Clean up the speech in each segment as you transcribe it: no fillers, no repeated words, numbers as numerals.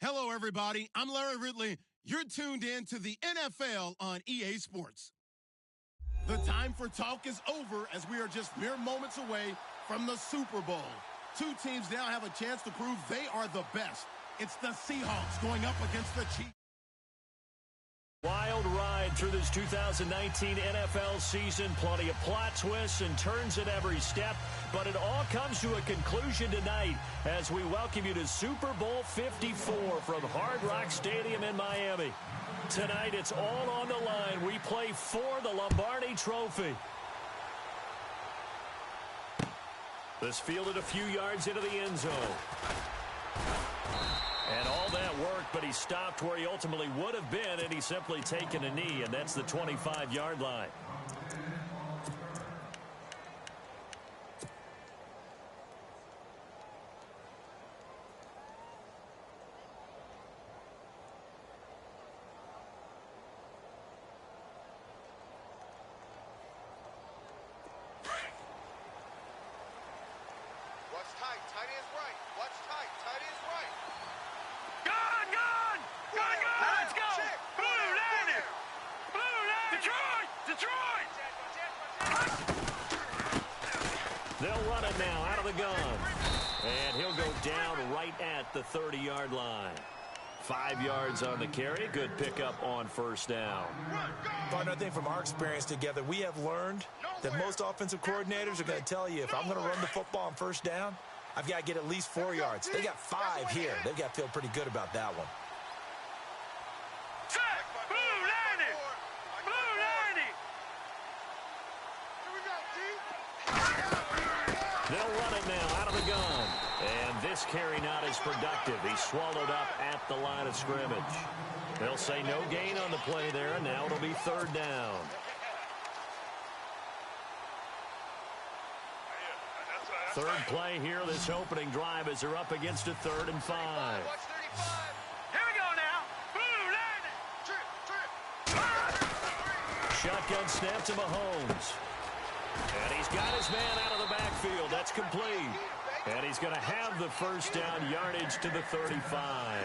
Hello, everybody. I'm Larry Ridley. You're tuned in to the NFL on EA Sports. The time for talk is over as we are just mere moments away from the Super Bowl. Two teams now have a chance to prove they are the best. It's the Seahawks going up against the Chiefs. Wild ride through this 2019 NFL season. Plenty of plot twists and turns at every step. But it all comes to a conclusion tonight as we welcome you to Super Bowl 54 from Hard Rock Stadium in Miami. Tonight, it's all on the line. We play for the Lombardi Trophy. This fielded a few yards into the end zone. And all that worked, but he stopped where he ultimately would have been, and he's simply taken a knee, and that's the 25-yard line. Watch tight. Tight is right. Watch tight. Tight is right. Let's go! Blue landed! Detroit! They'll run it now out of the gun. And he'll go down right at the 30-yard line. 5 yards on the carry. Good pickup on first down. Partner, I think from our experience together, we have learned that most offensive coordinators are going to tell you, if I'm going to run the football on first down, I've got to get at least 4 yards. They got 5 here. They've got to feel pretty good about that one. They'll run it now out of the gun. And this carry not as productive. He's swallowed up at the line of scrimmage. They'll say no gain on the play there, and now it'll be third down. Third play here, this opening drive as they're up against a 3rd and 5. Here we go now. Blue landed! Shotgun snap to Mahomes. And he's got his man out of the backfield. That's complete. And he's going to have the first down yardage to the 35.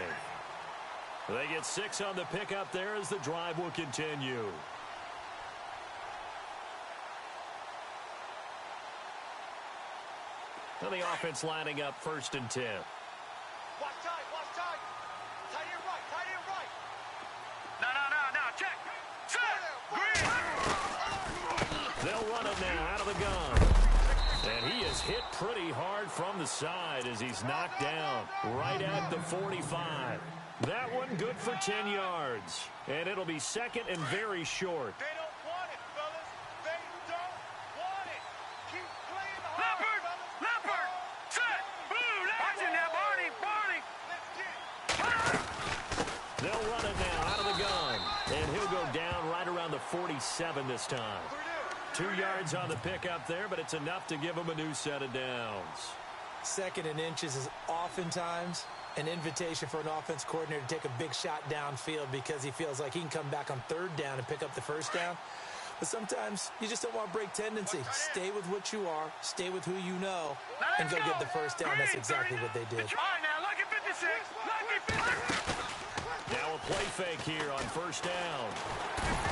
They get 6 on the pickup there as the drive will continue. And the offense lining up 1st and 10. Watch tight. Tight end right. No, check. Set. Green. They'll run it now out of the gun. And he is hit pretty hard from the side as he's knocked down right at the 45. That one good for 10 yards. And it'll be 2nd and very short. They don't want it, fellas. They don't want it. Keep playing hard, Leopard. Set. Blue landed. Watch him now, Barney. Let's get it. They'll run it now out of the gun. And he'll go down right around the 47 this time. 2 yards on the pickup there, but it's enough to give him a new set of downs. 2nd and inches is oftentimes an invitation for an offense coordinator to take a big shot downfield because he feels like he can come back on 3rd down and pick up the 1st down. But sometimes you just don't want to break tendency. Stay with what you are, stay with who you know, and go get the 1st down. That's exactly what they did. All right, now, lucky 56. Lucky 56. Now a play fake here on 1st down.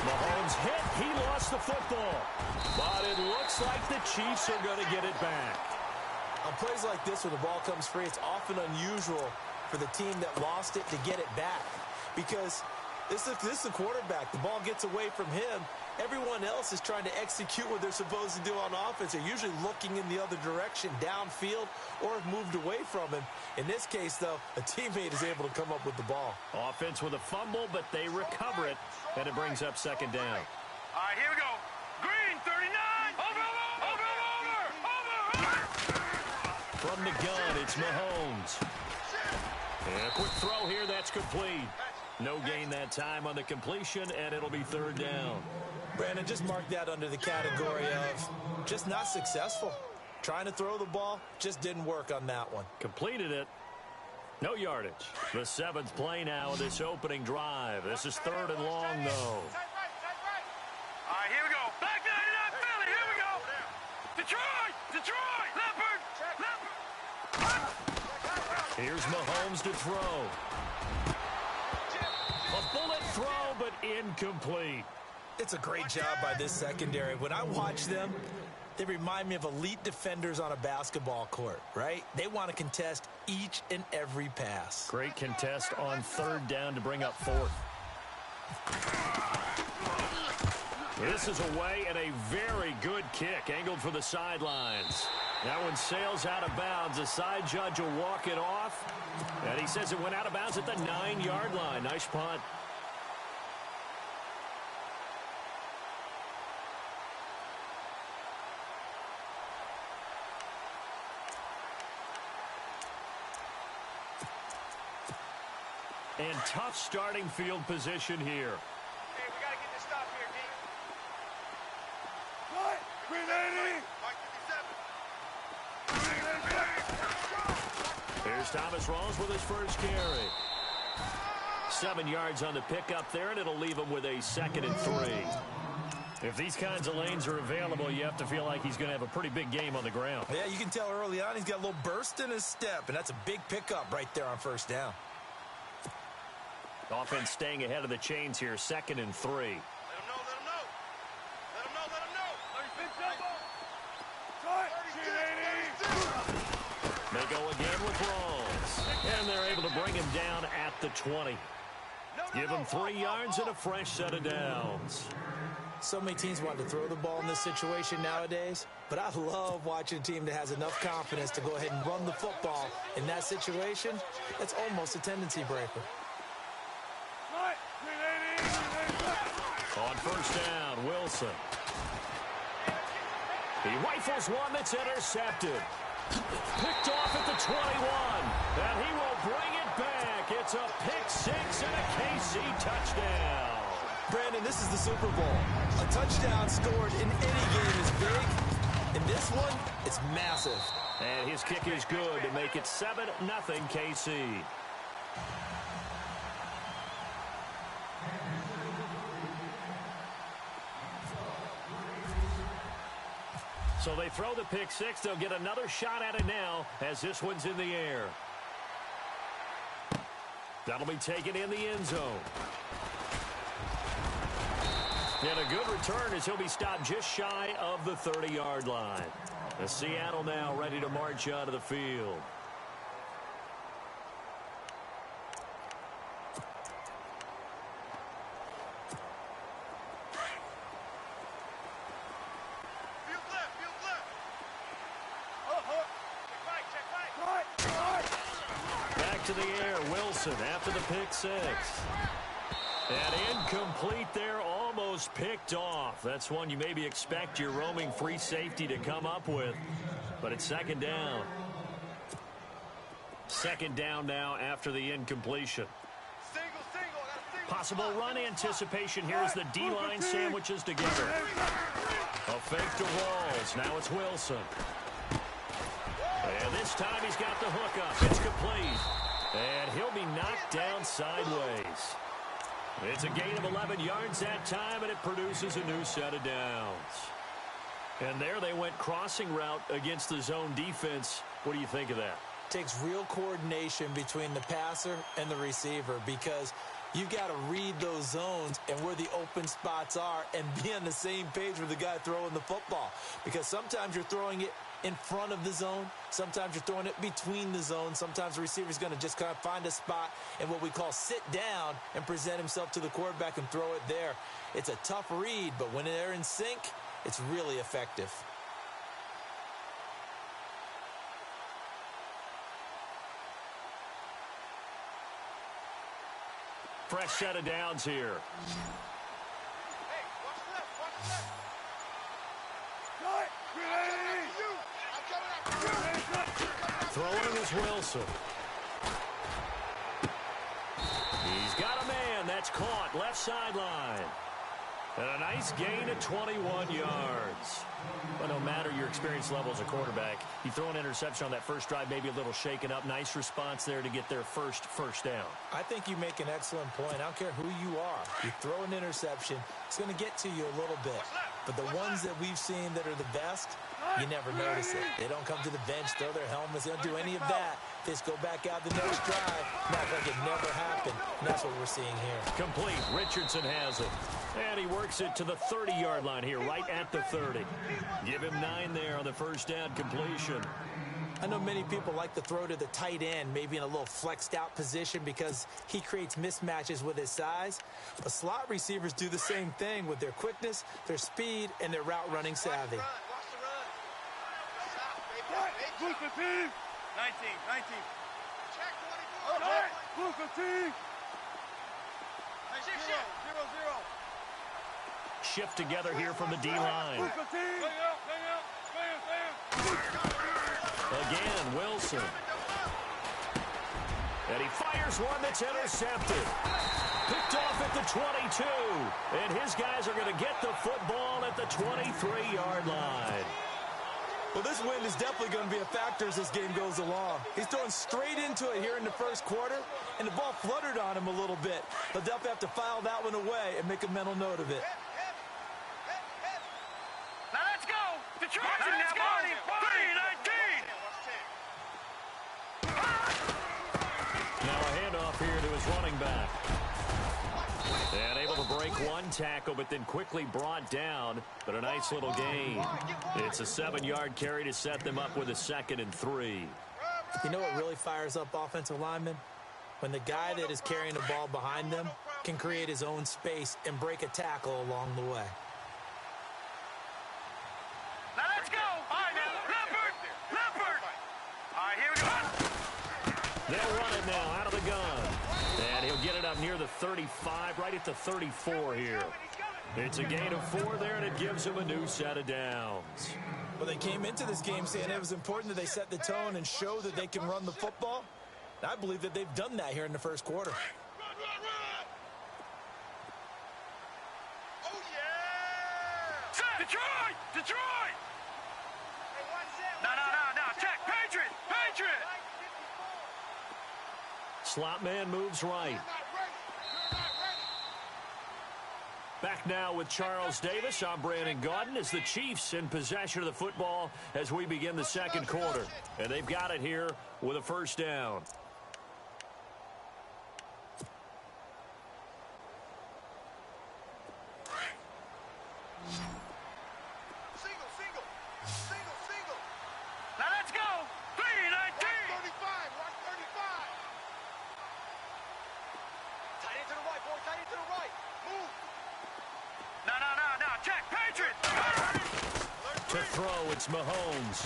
Mahomes hit. He lost the football. But it looks like the Chiefs are going to get it back. On plays like this where the ball comes free, it's often unusual for the team that lost it to get it back. Because this is the quarterback. The ball gets away from him. Everyone else is trying to execute what they're supposed to do on offense. They're usually looking in the other direction, downfield, or have moved away from him. In this case, though, a teammate is able to come up with the ball. Offense with a fumble, but they recover it, and it brings up 2nd down. All right, here we go. Green, 39. Over. From the gun, it's Mahomes. And a quick throw here, that's complete. No gain that time on the completion, and it'll be 3rd down. Brandon, just mark that under the category of just not successful. Trying to throw the ball, just didn't work on that one. Completed it. No yardage. The 7th play now of this opening drive. This is 3rd and long, though. Tight right. All right, here we go. Back 99, Philly. Here we go. Detroit. Leopard. Here's Mahomes to throw. A bullet throw, but incomplete. It's a great job by this secondary. When I watch them, they remind me of elite defenders on a basketball court, right? They want to contest each and every pass. Great contest on third down to bring up fourth. This is away and a very good kick, angled for the sidelines. That one sails out of bounds. The side judge will walk it off, and he says it went out of bounds at the 9-yard line. Nice punt. And tough starting field position here. Hey, we got to get this stop here, D. What? 380! Mark 57. Here's Thomas Rawls with his first carry. 7 yards on the pickup there, and it'll leave him with a 2nd and 3. If these kinds of lanes are available, you have to feel like he's going to have a pretty big game on the ground. Yeah, you can tell early on he's got a little burst in his step, and that's a big pickup right there on first down. Offense staying ahead of the chains here, 2nd and 3. Let him know, let him know. Let him know, let him know. 36 jumbo. They go again with Rawls. And they're able to bring him down at the 20. Give him 3 yards and a fresh set of downs. So many teams want to throw the ball in this situation nowadays, but I love watching a team that has enough confidence to go ahead and run the football. In that situation, that's almost a tendency breaker. On first down, Wilson. He rifles one that's intercepted. Picked off at the 21, and he will bring it back. It's a pick six and a KC touchdown. Brandon, this is the Super Bowl. A touchdown scored in any game is big. In this one, it's massive. And his kick is good to make it 7-0 KC. So they throw the pick six. They'll get another shot at it now as this one's in the air. That'll be taken in the end zone. And a good return as he'll be stopped just shy of the 30-yard line. The Seattle now ready to march out of the field. Back to the air, Wilson after the pick six. And incomplete there, almost picked off. That's one you maybe expect your roaming free safety to come up with. But it's second down. Second down now after the incompletion. Possible run anticipation here as the D-line sandwiches together. A fake to Rawls. Now it's Wilson. And this time he's got the hook up. It's complete. And he'll be knocked down sideways. It's a gain of 11 yards that time, and it produces a new set of downs. And there they went crossing route against the zone defense. What do you think of that? Takes real coordination between the passer and the receiver because you've got to read those zones and where the open spots are and be on the same page with the guy throwing the football. Because sometimes you're throwing it in front of the zone. Sometimes you're throwing it between the zones. Sometimes the receiver's going to just kind of find a spot and what we call sit down and present himself to the quarterback and throw it there. It's a tough read, but when they're in sync, it's really effective. Fresh set of downs here. Throwing is Wilson. He's got a man. That's caught. Left sideline. And a nice gain of 21 yards. But no matter your experience level as a quarterback, you throw an interception on that first drive, maybe a little shaken up. Nice response there to get their first down. I think you make an excellent point. I don't care who you are. You throw an interception, it's going to get to you a little bit. But the ones that we've seen that are the best, you never notice it. They don't come to the bench, throw their helmets. They don't do any of that. They just go back out the next drive and act like it never happened. And that's what we're seeing here. Complete. Richardson has it. And he works it to the 30-yard line here, right at the 30. Give him 9 there on the first down completion. I know many people like to throw to the tight end, maybe in a little flexed out position because he creates mismatches with his size. But slot receivers do the same thing with their quickness, their speed, and their route running savvy. Blue 15. 19. Check 24. Blue 15. 0-0. Shift together here from the D-line. Blue 15. Hang out. Again, Wilson. And he fires one that's intercepted. Picked off at the 22. And his guys are going to get the football at the 23-yard line. Well, this wind is definitely going to be a factor as this game goes along. He's throwing straight into it here in the first quarter, and the ball fluttered on him a little bit. He'll definitely have to file that one away and make a mental note of it. Now let's go. Detroit, let's go. 3-19. Now a handoff here to his running back. And able to break one tackle, but then quickly brought down. But a nice little gain. It's a 7-yard carry to set them up with a 2nd and 3. You know what really fires up offensive linemen? When the guy that is carrying the ball behind them can create his own space and break a tackle along the way. Now let's go. All right, now. Leopard. All right, here we go. They'll run it now out of the gun. And he'll get it up near the 35, right at the 34 here. It's a gain of 4 there, and it gives him a new set of downs. Well, they came into this game saying it was important that they set the tone and show that they can run the football. And I believe that they've done that here in the first quarter. Oh, yeah! Detroit! No. Check. Patriot! Slot man moves right. Back now with Charles Davis. I'm Brandon Gaudin as the Chiefs in possession of the football as we begin the second quarter. And they've got it here with a first down. Single. Now let's go. 3-19. 35. Watch 35. Tight end to the right, boy. Tight end to the right. Move. No. Check. Patriot! To throw, it's Mahomes.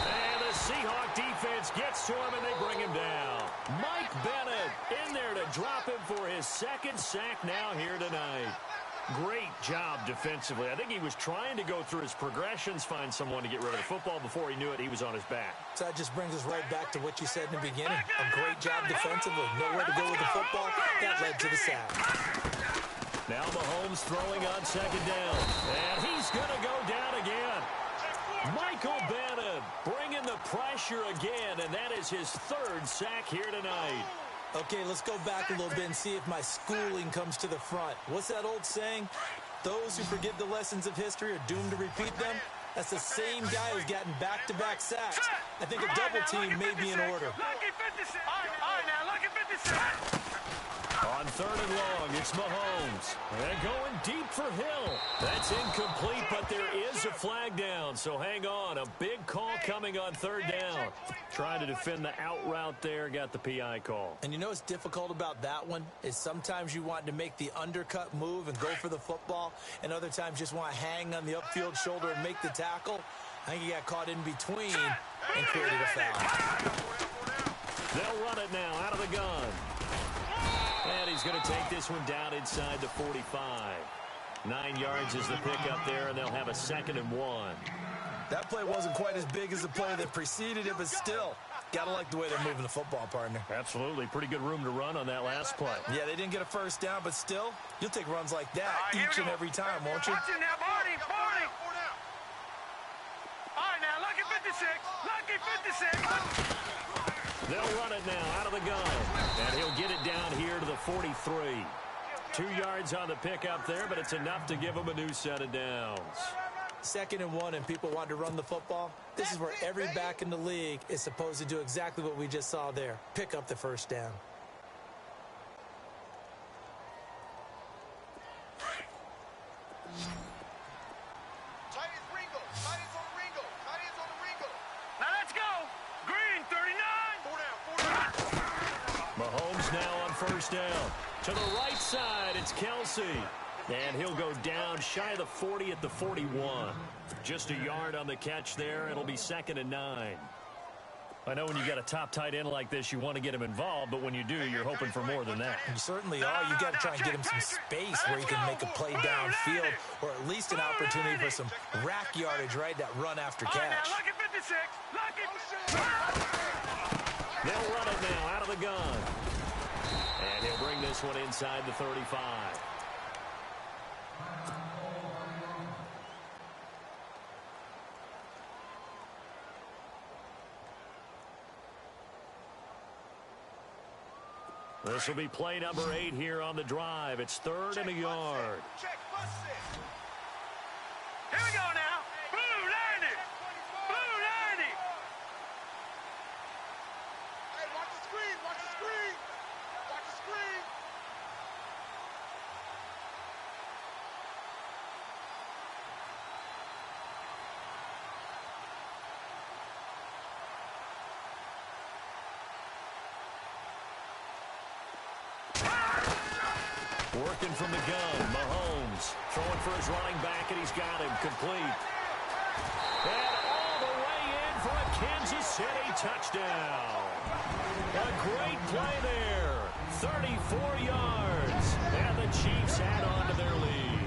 And the Seahawk defense gets to him, and they bring him down. Mike Bennett in there to drop him for his 2nd sack now here tonight. Great job defensively. I think he was trying to go through his progressions, find someone to get rid of the football. Before he knew it, he was on his back. So that just brings us right back to what you said in the beginning. A great job defensively. Nowhere to go with the football. That led to the sack. Now Mahomes throwing on 2nd down. And he's going to go down again. Michael Bennett bringing the pressure again, and that is his 3rd sack here tonight. Okay, let's go back a little bit and see if my schooling comes to the front. What's that old saying? Those who forget the lessons of history are doomed to repeat them. That's the same guy who's gotten back-to-back sacks. I think a double team may be in order. Lucky 56. All right, now, lucky 56. On 3rd and long, it's Mahomes. And going deep for Hill. That's incomplete, but there is a flag down. So hang on. A big call coming on 3rd down. Trying to defend the out route there. Got the PI call. And you know what's difficult about that one is sometimes you want to make the undercut move and go for the football, and other times just want to hang on the upfield shoulder and make the tackle. I think he got caught in between and created a foul. They'll run it now out of the gun. And he's going to take this one down inside the 45. 9 yards is the pickup there, and they'll have a 2nd and 1. That play wasn't quite as big as the play that preceded it, but still, got to like the way they're moving the football, partner. Absolutely. Pretty good room to run on that last play. Yeah, they didn't get a first down, but still, you'll take runs like that each and every time, won't you? Watch it now, Barney. All right, now, lucky 56. They'll run it now out of the gun. And he'll get it down here to the 43. 2 yards on the pickup there, but it's enough to give him a new set of downs. 2nd and 1 and people want to run the football, this is where every back in the league is supposed to do exactly what we just saw there. Pick up the first down. Tight ends Ringo. Tight ends on the Ringo. Tight ends on the Ringo. Now let's go. Green, 39. 4 down. 4 down. Mahomes now on first down. To the right side, it's Kelsey. And he'll go down shy of the 40 at the 41. Just a yard on the catch there. It'll be 2nd and 9. I know when you got a top tight end like this, you want to get him involved, but when you do, you're hoping for more than that. You certainly are. You got to try and get him some space where he can make a play downfield, or at least an opportunity for some rack yardage, right? That run after catch. All right, now, look at 56. Look at... They'll run it now out of the gun. And he'll bring this one inside the 35. This will be play number 8 here on the drive. It's 3rd and a yard. Check, bust it. Here we go now. Blue 90. Blue 90. Hey, watch the screen. Watch the screen. Watch the screen. Working from the gun, Mahomes throwing for his running back, and he's got him complete. And all the way in for a Kansas City touchdown. A great play there. 34 yards. And the Chiefs add on to their lead.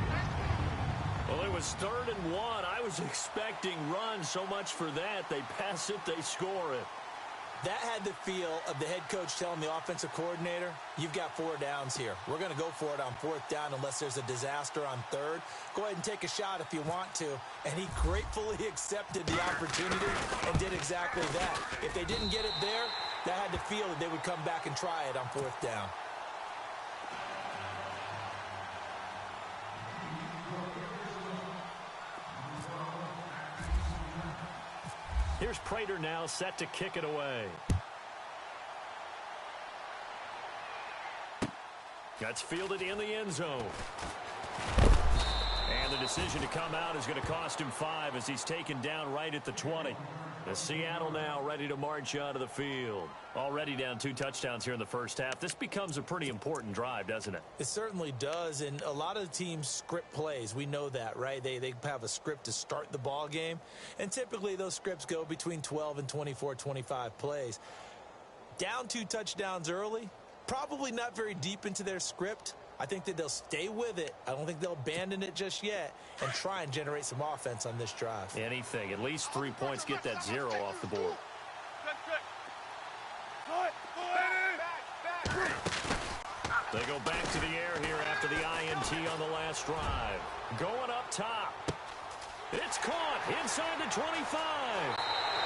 Well, it was 3rd and 1. I was expecting run, so much for that. They pass it, they score it. That had the feel of the head coach telling the offensive coordinator, you've got 4 downs here. We're going to go for it on 4th down unless there's a disaster on 3rd. Go ahead and take a shot if you want to. And he gratefully accepted the opportunity and did exactly that. If they didn't get it there, that had the feel that they would come back and try it on 4th down. Here's Prater now set to kick it away. That's fielded in the end zone. And the decision to come out is going to cost him 5 as he's taken down right at the 20. The Seattle now ready to march out of the field. Already down 2 touchdowns here in the first half. This becomes a pretty important drive, doesn't it? It certainly does, and a lot of teams script plays. We know that, right? They have a script to start the ball game, and typically those scripts go between 12 and 24, 25 plays. Down 2 touchdowns early, probably not very deep into their script. I think that they'll stay with it. I don't think they'll abandon it just yet and try and generate some offense on this drive. Anything. At least 3 points, get that 0 off the board. They go back to the air here after the INT on the last drive. Going up top. It's caught inside the 25.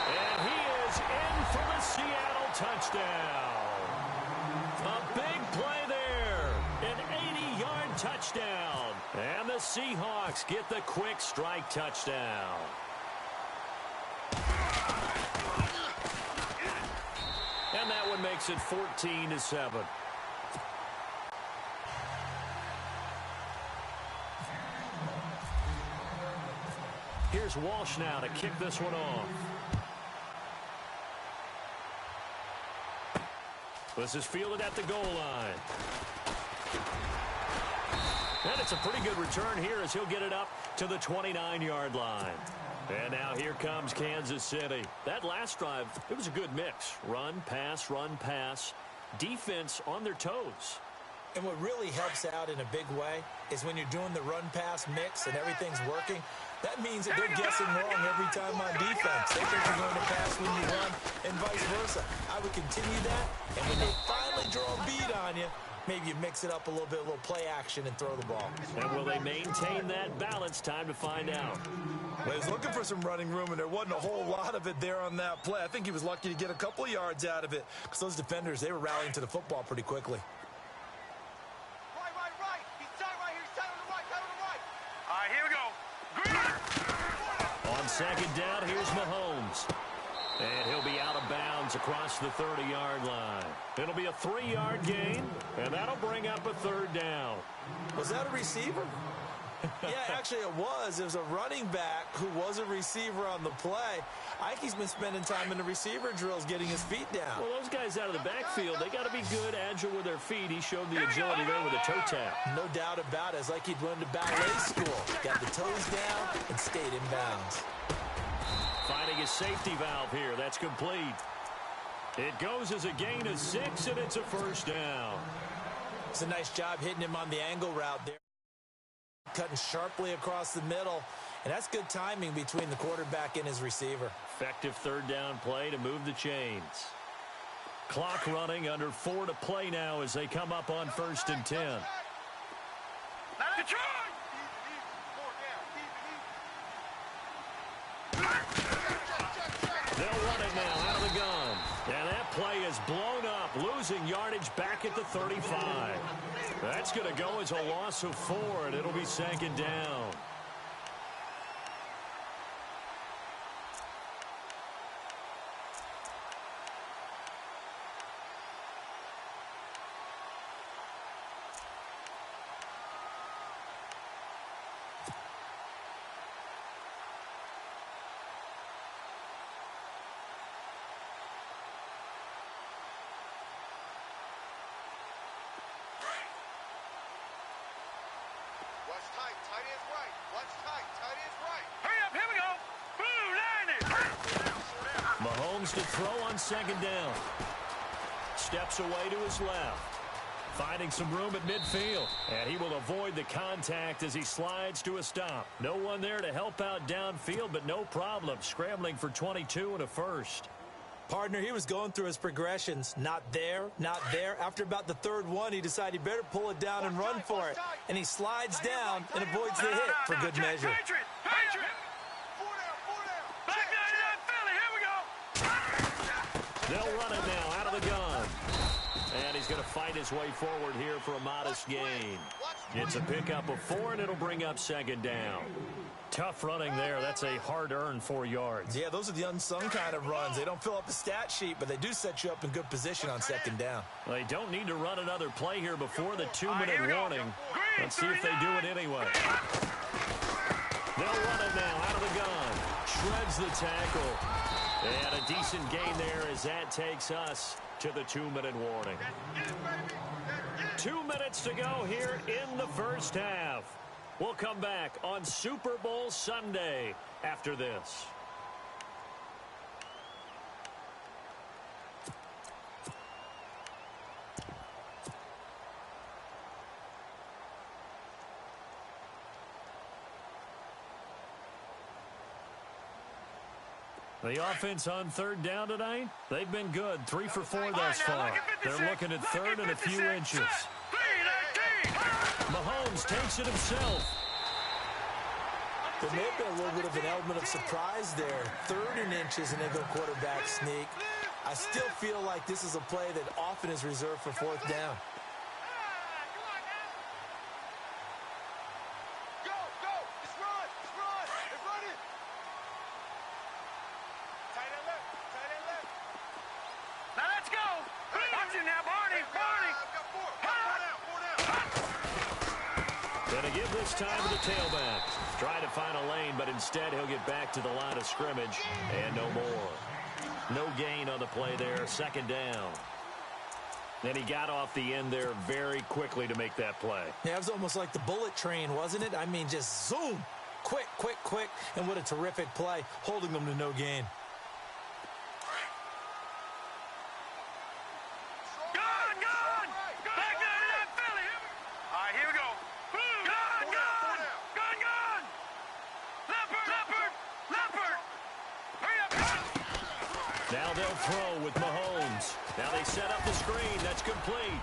And he is in for the Seattle touchdown. A big play there. An 80-yard touchdown. And the Seahawks get the quick strike touchdown. And that one makes it 14-7. Here's Walsh now to kick this one off. This is fielded at the goal line. And it's a pretty good return here as he'll get it up to the 29-yard line. And now here comes Kansas City. That last drive, it was a good mix. Run, pass, defense on their toes. And what really helps out in a big way is when you're doing the run-pass mix and everything's working, that means that they're guessing wrong every time on defense. They think you're going to pass when you run and vice versa. I would continue that, and when they finally draw a bead on you, maybe you mix it up a little bit, a little play action, and throw the ball. And will they maintain that balance? Time to find out. Well, he was looking for some running room, and there wasn't a whole lot of it there on that play. I think he was lucky to get a couple of yards out of it because those defenders, they were rallying to the football pretty quickly. Right. He's tight right here. He's tight on the right. Tight on the right. All right, here we go. Green. second down. Here's Mahomes. And he'll be out of bounds across the 30-yard line. It'll be a 3-yard gain, and that'll bring up a third down. Was that a receiver? Yeah, actually it was. It was a running back who was a receiver on the play. Ike's been spending time in the receiver drills getting his feet down. Well, those guys out of the backfield, they got to be good, agile with their feet. He showed the agility there with a toe tap. No doubt about it. It's like he'd run to ballet school. Got the toes down and stayed in bounds. Finding a safety valve here. That's complete. It goes as a gain of 6, and it's a first down. It's a nice job hitting him on the angle route there. Cutting sharply across the middle. And that's good timing between the quarterback and his receiver. Effective third down play to move the chains. Clock running, under 4 to play now as they come up on 1st and 10. They'll run it now out of the gun. And that play is blown up, losing yardage back at the 35. That's going to go as a loss of 4, and it'll be second down. Mahomes to throw on second down. Steps away to his left. Finding some room at midfield. And he will avoid the contact as he slides to a stop. No one there to help out downfield, but no problem. Scrambling for 22 and a first. Partner, he was going through his progressions. Not there, not there. After about the third one, he decided he better pull it down and run for it. And he slides down and avoids the hit for good measure. They'll run it now out of the gun. And he's going to fight his way forward here for a modest gain. It's a pickup of 4, and it'll bring up second down. Tough running there. That's a hard-earned 4 yards. Yeah, those are the unsung kind of runs. They don't fill up the stat sheet, but they do set you up in good position on second down. They don't need to run another play here before the 2-minute warning. Let's see if they do it anyway. They'll run it now out of the gun. Shreds the tackle. And a decent gain there as that takes us to the 2-minute warning. 2 minutes to go here in the first half. We'll come back on Super Bowl Sunday after this. The offense on third down tonight, they've been good. 3 for 4 thus far. They're looking at third and a few inches. Mahomes takes it himself. There may have been a little bit of an element of surprise there. 3rd and inches and they go quarterback sneak. I still feel like this is a play that often is reserved for 4th down. Time to the tailback. Trying to find a lane, but instead he'll get back to the line of scrimmage. And no more. No gain on the play there. 2nd down. Then he got off the end there very quickly to make that play. Yeah, it was almost like the bullet train, wasn't it? I mean, just zoom. Quick, quick, quick. And what a terrific play, holding them to no gain. Now they'll throw with Mahomes. Now they set up the screen. That's complete.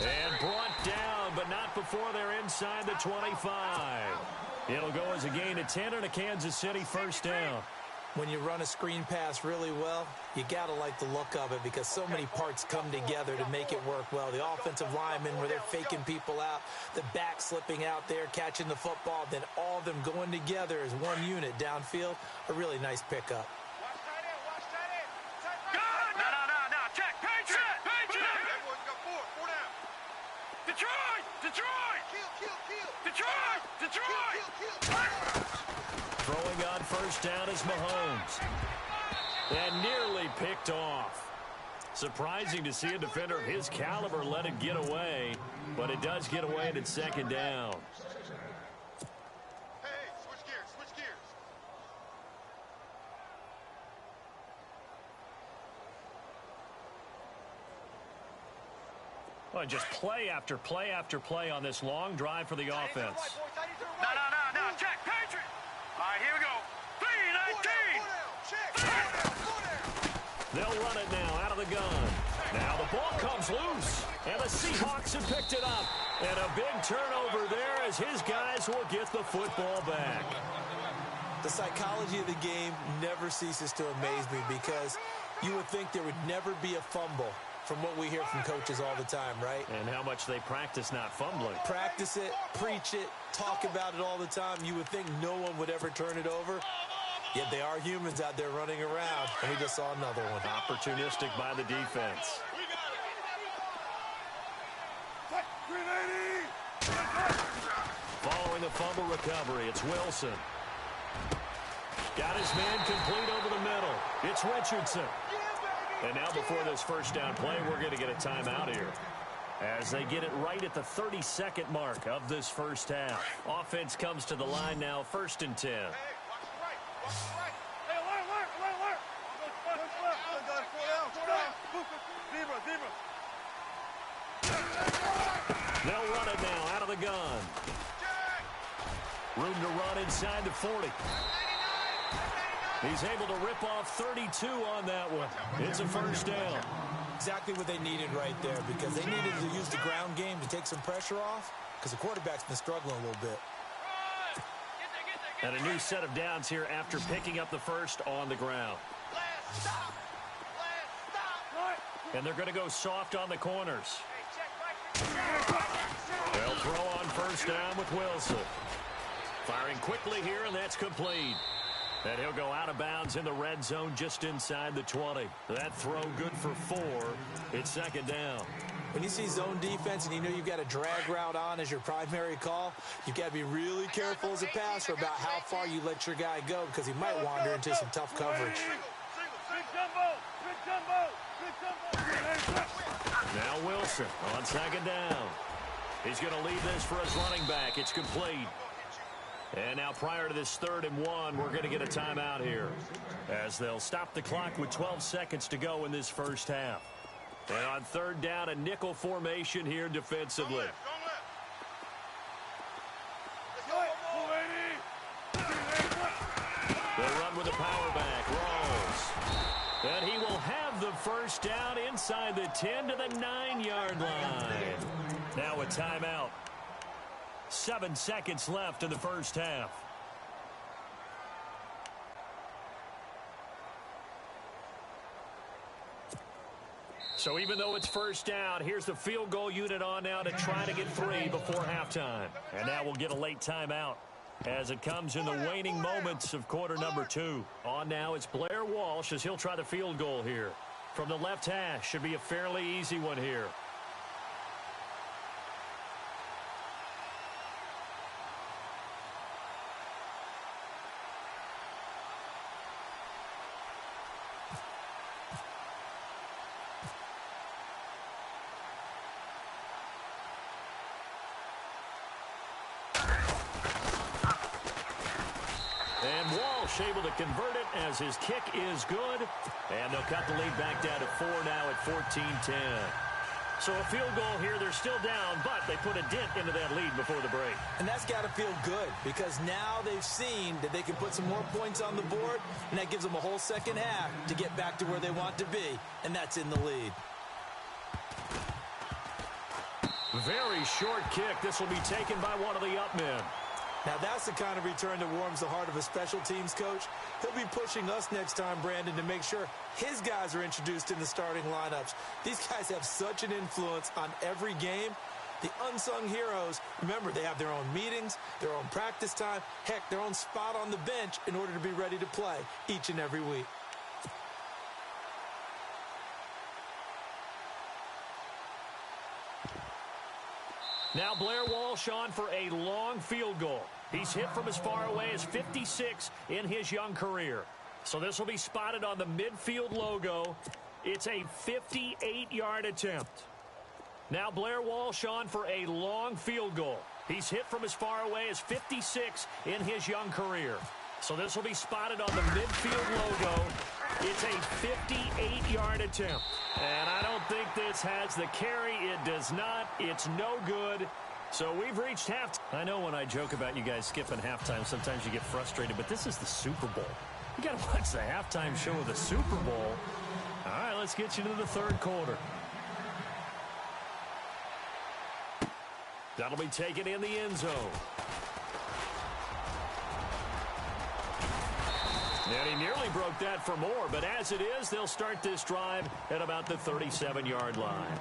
And brought down, but not before they're inside the 25. It'll go as a gain of 10 and a Kansas City first down. When you run a screen pass really well, you got to like the look of it because so many parts come together to make it work well. The offensive linemen, where they're faking people out, the back slipping out there, catching the football, then all of them going together as one unit downfield. A really nice pickup. Watch tight end. Good! No. Check. Patriot! Everyone's got four down. Detroit! Kill. Detroit! Throwing on first down is Mahomes. And nearly picked off. Surprising to see a defender of his caliber let it get away, but it does get away and it's second down. Hey, switch gears. Well, just play after play after play on this long drive for the offense. No. Check. Patriot! All right, here we go. 3-19! They'll run it now out of the gun. Now the ball comes loose, and the Seahawks have picked it up. And a big turnover there as his guys will get the football back. The psychology of the game never ceases to amaze me because you would think there would never be a fumble from what we hear from coaches all the time, right? And how much they practice not fumbling. Practice it, preach it, talk about it all the time. You would think no one would ever turn it over. Yet they are humans out there running around, and we just saw another one. Opportunistic by the defense. Following the fumble recovery, it's Wilson. Got his man complete over the middle. It's Richardson. And now before this first down play, we're going to get a timeout here, as they get it right at the 32nd mark of this first half. Offense comes to the line now, 1st and 10. Hey, alert! They'll run it now out of the gun. Room to run inside the 40. He's able to rip off 32 on that one. It's a first down. Exactly what they needed right there because they needed to use the ground game to take some pressure off because the quarterback's been struggling a little bit. And a new set of downs here after picking up the first on the ground. And they're going to go soft on the corners. They'll throw on first down with Wilson. Firing quickly here, and that's complete. And he'll go out of bounds in the red zone just inside the 20. That throw good for 4. It's second down. When you see zone defense and you know you've got a drag route on as your primary call, you've got to be really careful as a passer about how far you let your guy go because he might wander into some tough coverage. Now Wilson on second down. He's going to leave this for his running back. It's complete. And now prior to this 3rd and 1, we're going to get a timeout here as they'll stop the clock with 12 seconds to go in this first half. And on 3rd down, a nickel formation here defensively. They'll run with a power back. Rolls. And he will have the first down inside the 10 to the 9-yard line. Now a timeout. 7 seconds left in the first half. So even though it's first down, here's the field goal unit on now to try to get 3 before halftime. And now we'll get a late timeout as it comes in the waning moments of quarter number 2. On now it's Blair Walsh as he'll try the field goal here. From the left hash, should be a fairly easy one here. And Walsh able to convert it as his kick is good. And they'll cut the lead back down to 4 now at 14-10. So a field goal here. They're still down, but they put a dent into that lead before the break. And that's got to feel good because now they've seen that they can put some more points on the board, and that gives them a whole second half to get back to where they want to be, and that's in the lead. Very short kick. This will be taken by one of the up men. Now that's the kind of return that warms the heart of a special teams coach. He'll be pushing us next time, Brandon, to make sure his guys are introduced in the starting lineups. These guys have such an influence on every game. The unsung heroes, remember, they have their own meetings, their own practice time, heck, their own spot on the bench in order to be ready to play each and every week. Now Blair Walsh on for a long field goal. He's hit from as far away as 56 in his young career. So this will be spotted on the midfield logo. It's a 58-yard attempt. Now Blair Walsh on for a long field goal. He's hit from as far away as 56 in his young career. So this will be spotted on the midfield logo. It's a 58-yard attempt. And I don't think this has the carry. It does not. It's no good. So we've reached halftime. I know when I joke about you guys skipping halftime, sometimes you get frustrated, but this is the Super Bowl. You got to watch the halftime show of the Super Bowl. All right, let's get you to the third quarter. That'll be taken in the end zone. And he nearly broke that for more, but as it is, they'll start this drive at about the 37-yard line.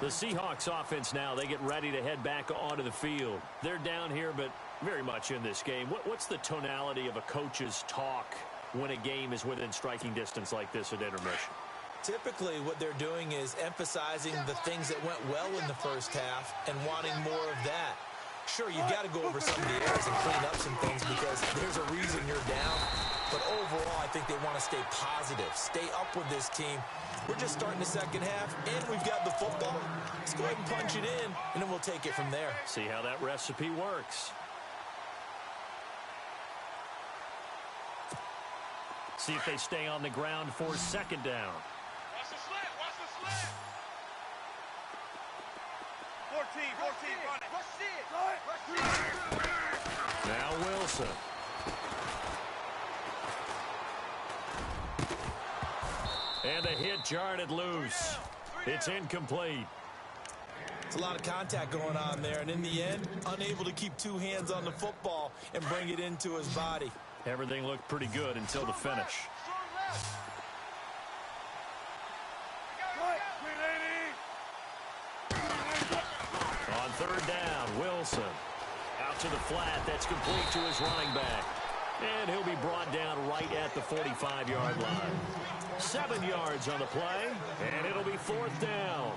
The Seahawks offense now, they get ready to head back onto the field. They're down here, but very much in this game. What's the tonality of a coach's talk when a game is within striking distance like this at intermission? Typically, what they're doing is emphasizing the things that went well in the first half and wanting more of that. Sure, you've got to go over some of the errors and clean up some things because there's a reason you're down. But overall, I think they want to stay positive, stay up with this team. We're just starting the second half, and we've got the football. Let's go ahead and punch it in, and then we'll take it from there. See how that recipe works. See if they stay on the ground for second down. Watch the slant. Watch the slant. 14, run it. Rush it. Now Wilson. And the hit jarred it loose. It's incomplete. It's a lot of contact going on there, and in the end, unable to keep two hands on the football and bring it into his body. Everything looked pretty good until the finish. On third down, Wilson. Out to the flat. That's complete to his running back. And he'll be brought down right at the 45-yard line. 7 yards on the play, and it'll be fourth down.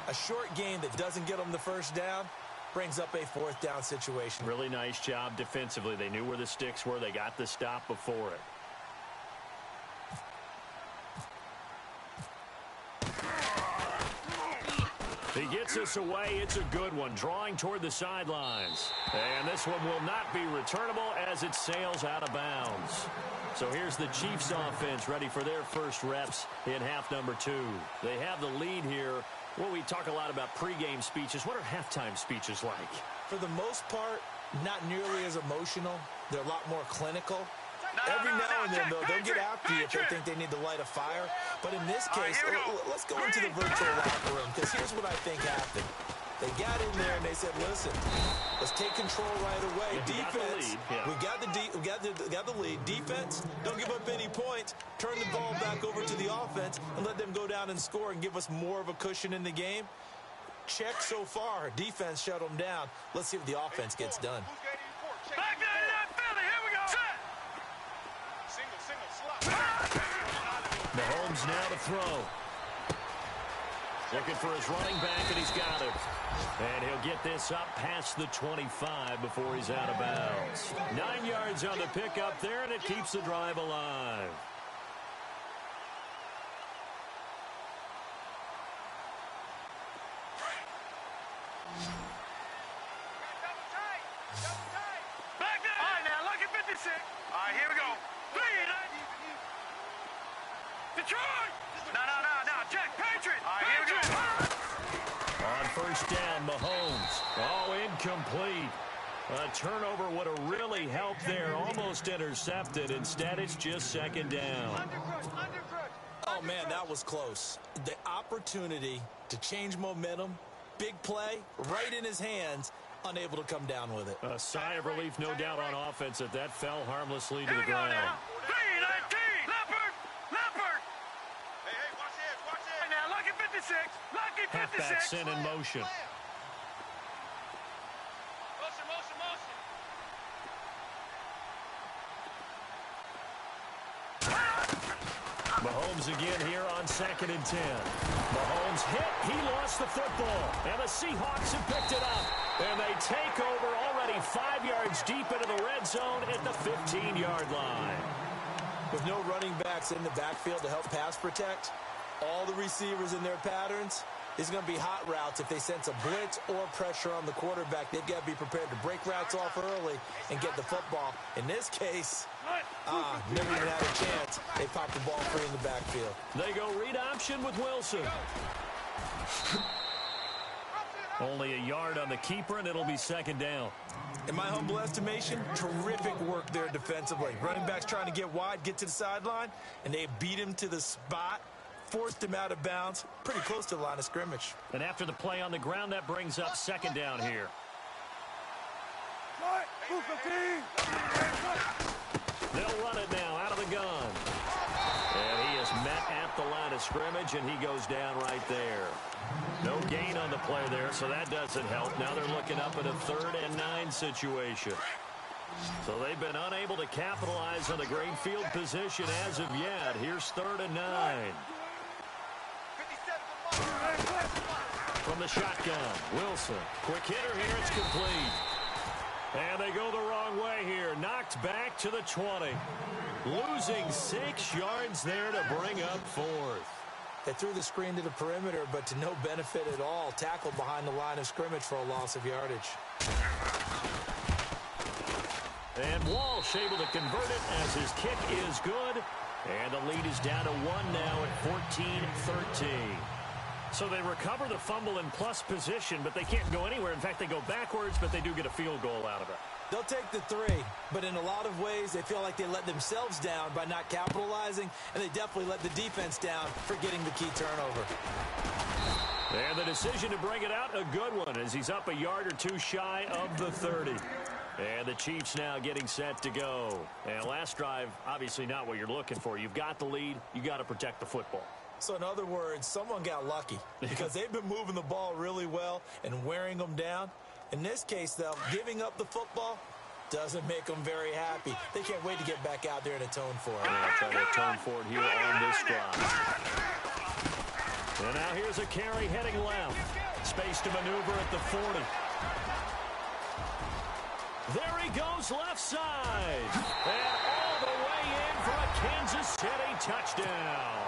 A short game that doesn't get them the first down brings up a fourth down situation. Really nice job defensively. They knew where the sticks were. They got the stop before it. He gets us away. It's a good one. Drawing toward the sidelines. And this one will not be returnable as it sails out of bounds. So here's the Chiefs offense ready for their first reps in half number 2. They have the lead here. Well, we talk a lot about pregame speeches. What are halftime speeches like? For the most part, not nearly as emotional. They're a lot more clinical. Every now and then, though, they'll get after you if they think they need to light a fire. But in this case, let's go into the virtual locker room, because here's what I think happened. They got in there and they said, listen, let's take control right away. Defense, we got the lead. Defense, don't give up any points. Turn the ball back over to the offense and let them go down and score and give us more of a cushion in the game. Check so far. Defense shut them down. Let's see what the offense gets done. Back there in that field. Here we go. Set. Single, slot. Mahomes now to throw. Looking for his running back, and he's got it. And he'll get this up past the 25 before he's out of bounds. 9 yards on the pickup there, and it keeps the drive alive. Back there. All right, now, look at 56. All right, here we go. Detroit. No. Jack, Patriot. All right, here we go. On first down, Mahomes. Oh, incomplete. A turnover would have really helped there. Almost intercepted. Instead, it's just second down. Oh, man, that was close. The opportunity to change momentum, big play, right in his hands, unable to come down with it. A sigh of relief, no doubt, on offense that that fell harmlessly to Here the we go ground. now. 3-19. Leopard. Leopard. Hey, watch this, watch this. Now, lucky 56. Lucky 56. Halfback sent in motion. Motion, motion, motion. Mahomes again here on 2nd and 10. Mahomes hit. He lost the football. And the Seahawks have picked it up. And they take over already 5 yards deep into the red zone at the 15-yard line. With no running backs in the backfield to help pass protect, all the receivers in their patterns, it's going to be hot routes if they sense a blitz or pressure on the quarterback. They've got to be prepared to break routes off early and get the football. In this case, never even had a chance. They popped the ball free in the backfield. They go read option with Wilson. Only a yard on the keeper, and it'll be 2nd down. In my humble estimation, terrific work there defensively. Running backs trying to get wide, get to the sideline, and they beat him to the spot, forced him out of bounds, pretty close to the line of scrimmage. And after the play on the ground, that brings up 2nd down here. They'll run it now out of the gun. And he is met at the line of scrimmage, and he goes down right there. No gain on the play there, so that doesn't help. Now they're looking up at a 3rd and 9 situation. So they've been unable to capitalize on a great field position as of yet. Here's 3rd and 9. From the shotgun, Wilson. Quick hitter here, it's complete. And they go the wrong way here. Knocked back to the 20. Losing 6 yards there to bring up 4th. They threw the screen to the perimeter, but to no benefit at all. Tackled behind the line of scrimmage for a loss of yardage. And Walsh able to convert it as his kick is good. And the lead is down to 1 now at 14-13. So they recover the fumble in plus position, but they can't go anywhere. In fact, they go backwards, but they do get a field goal out of it. They'll take the 3, but in a lot of ways, they feel like they let themselves down by not capitalizing, and they definitely let the defense down for getting the key turnover. And the decision to bring it out, a good one, as he's up a yard or 2 shy of the 30. And the Chiefs now getting set to go. And last drive, obviously not what you're looking for. You've got the lead. You got to protect the football. So in other words, someone got lucky because they've been moving the ball really well and wearing them down. In this case, though, giving up the football doesn't make them very happy. They can't wait to get back out there and atone for it. They'll try to atone for it here on this drive. And now here's a carry heading left. Space to maneuver at the 40. There he goes left side. And all the way in for a Kansas City touchdown.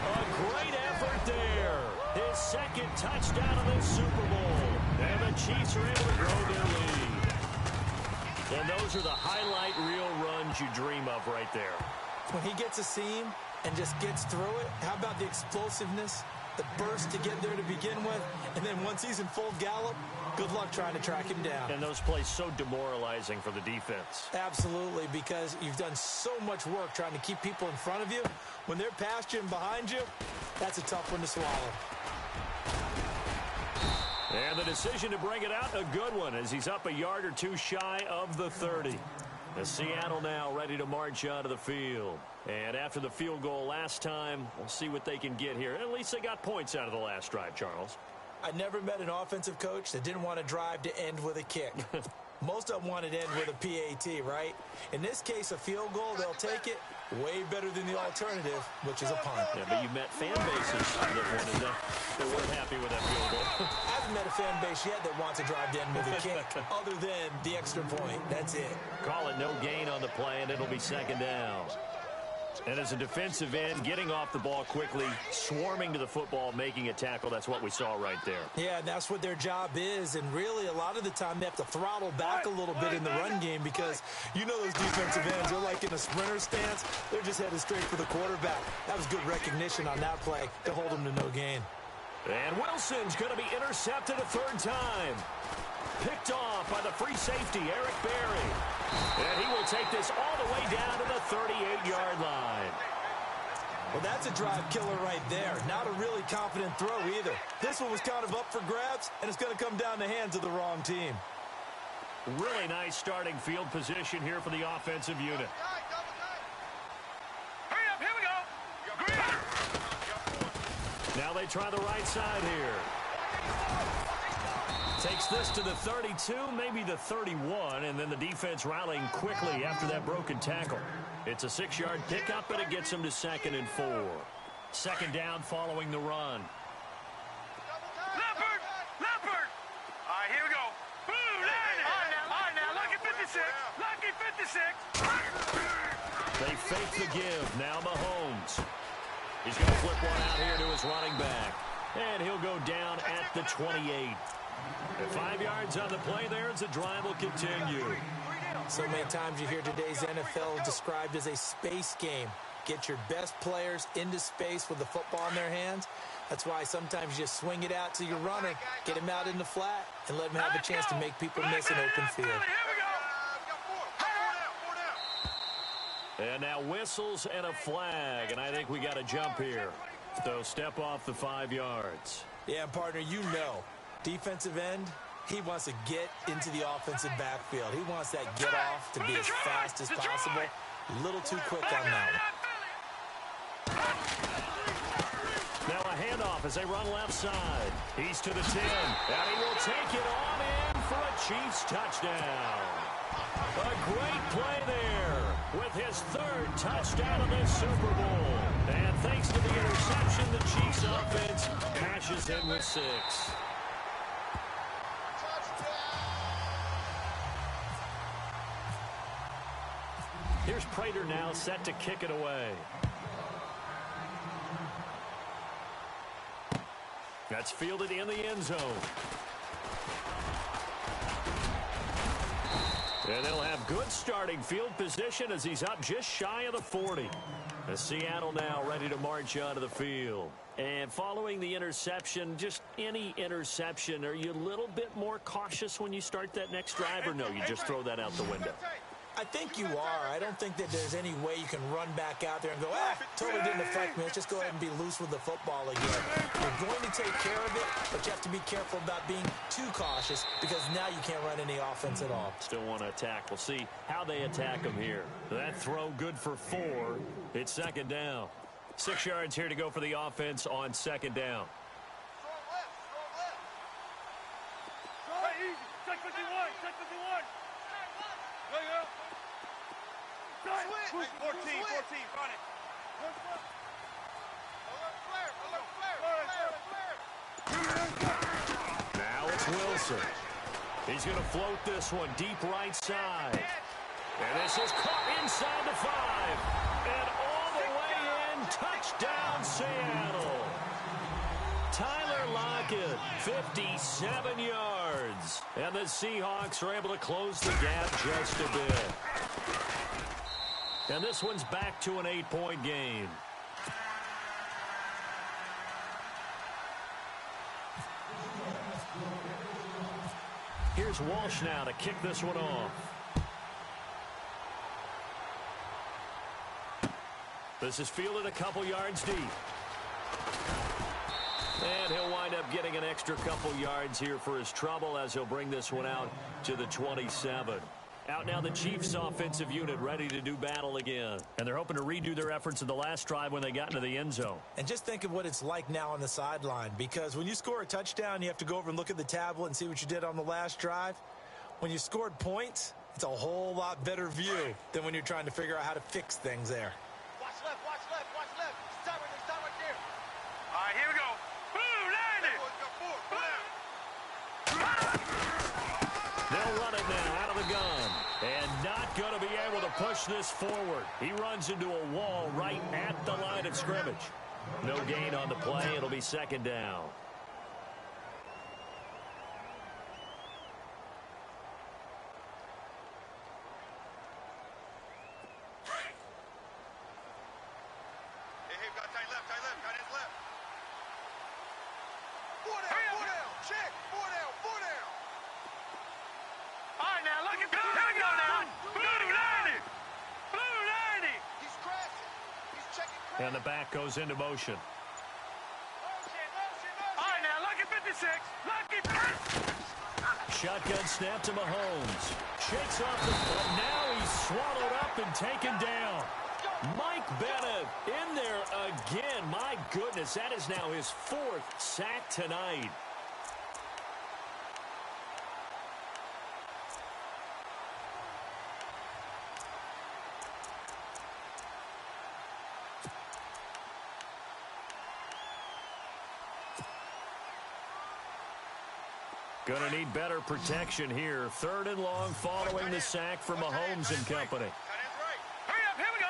A great effort there. His 2nd touchdown of this Super Bowl. And the Chiefs are able to grow their lead. And those are the highlight reel runs you dream of right there. When he gets a seam and just gets through it, how about the explosiveness, the burst to get there to begin with, and then once he's in full gallop, good luck trying to track him down. And those plays so demoralizing for the defense. Absolutely, because you've done so much work trying to keep people in front of you. When they're past you and behind you, that's a tough one to swallow. And the decision to bring it out, a good one, as he's up a yard or 2 shy of the 30. As Seattle now ready to march out of the field. And after the field goal last time, we'll see what they can get here. At least they got points out of the last drive, Charles. I never met an offensive coach that didn't want to drive to end with a kick. Most of them wanted to end with a PAT, right? In this case, a field goal, they'll take it. Way better than the alternative, which is a punt. Yeah, but you met fan bases that weren't happy with that field goal. I haven't met a fan base yet that wants to drive to end with a kick, other than the extra point. That's it. Call it no gain on the play, and it'll be 2nd down. And as a defensive end, getting off the ball quickly, swarming to the football, making a tackle, that's what we saw right there. Yeah, and that's what their job is. And really, a lot of the time, they have to throttle back a little bit in the run game because you know those defensive ends, they're like in a sprinter stance. They're just headed straight for the quarterback. That was good recognition on that play to hold them to no gain. And Wilson's going to be intercepted a 3rd time. Picked off by the free safety, Eric Berry. And he will take this all the way down to the 38-yard line. Well, that's a drive killer right there. Not a really confident throw either. This one was kind of up for grabs, and it's going to come down the hands of the wrong team. Really nice starting field position here for the offensive unit. Hurry up, here we go. Green. Now they try the right side here. Takes this to the 32, maybe the 31, and then the defense rallying quickly after that broken tackle. It's a 6-yard pickup, and it gets them to 2nd and 4. 2nd down following the run. Leopard! Leopard! All right, here we go. Boom! All right, now, lucky 56. Lucky 56. They fake the give. Now Mahomes. He's going to flip one out here to his running back. And he'll go down at the 28. At 5 yards on the play there as the drive will continue. So many times you hear today's NFL described as a space game. Get your best players into space with the football in their hands. That's why sometimes you just swing it out to your runner, get him out in the flat, and let him have a chance to make people miss an open field. And now whistles and a flag, and I think we got a jump here. So step off the 5 yards. Yeah, partner, you know, defensive end, he wants to get into the offensive backfield. He wants that get off to be as fast as possible. A little too quick on that one. Now a handoff as they run left side. He's to the 10, and he will take it on in for a Chiefs touchdown. A great play there with his 3rd touchdown of this Super Bowl. And thanks to the interception, the Chiefs offense cashes in with 6. Here's Prater now set to kick it away. That's fielded in the end zone. And they'll have good starting field position as he's up just shy of the 40. The Seattle now ready to march onto the field. And following the interception, just any interception, are you a little bit more cautious when you start that next drive, or no, you just throw that out the window? I think you are. I don't think that there's any way you can run back out there and go, totally didn't affect me. Let's just go ahead and be loose with the football again. You're going to take care of it, but you have to be careful about being too cautious because now you can't run any offense at all. Still want to attack. We'll see how they attack him here. That throw good for 4. It's 2nd down. 6 yards here to go for the offense on 2nd down. Check 51, check 51. Go, go. 14, 14, run it. Now it's Wilson. He's going to float this one deep right side. And this is caught inside the 5. And all the way in, touchdown Seattle. Tyler Lockett, 57 yards. And the Seahawks are able to close the gap just a bit. And this one's back to an 8-point game. Here's Walsh now to kick this one off. This is fielded a couple yards deep. And he'll wind up getting an extra couple yards here for his trouble as he'll bring this one out to the 27. Out now the Chiefs offensive unit ready to do battle again. And they're hoping to redo their efforts in the last drive when they got into the end zone. And just think of what it's like now on the sideline, because when you score a touchdown, you have to go over and look at the tablet and see what you did on the last drive. When you scored points, it's a whole lot better view than when you're trying to figure out how to fix things there. Watch left, watch left, watch left. Stop right there. All right, here we go. Boom, landed. They'll run it now out of the gun. And not going to be able to push this forward. He runs into a wall right at the line of scrimmage. No gain on the play. It'll be 2nd down. Hey, got tight left, got his left. 4 down, check, 4 down. All right, now, look at that. Here we go now. Boom, landed. Boom, landed. He's crashing. He's checking And the back goes into motion. All right, now, lucky 56. Lucky. Shotgun snap to Mahomes. Shakes off the foot. Now he's swallowed up and taken down. Mike Bennett in there again. My goodness, that is now his 4th sack tonight. Going to need better protection here. 3rd and long following the sack from Mahomes and company. Hurry up, here we go.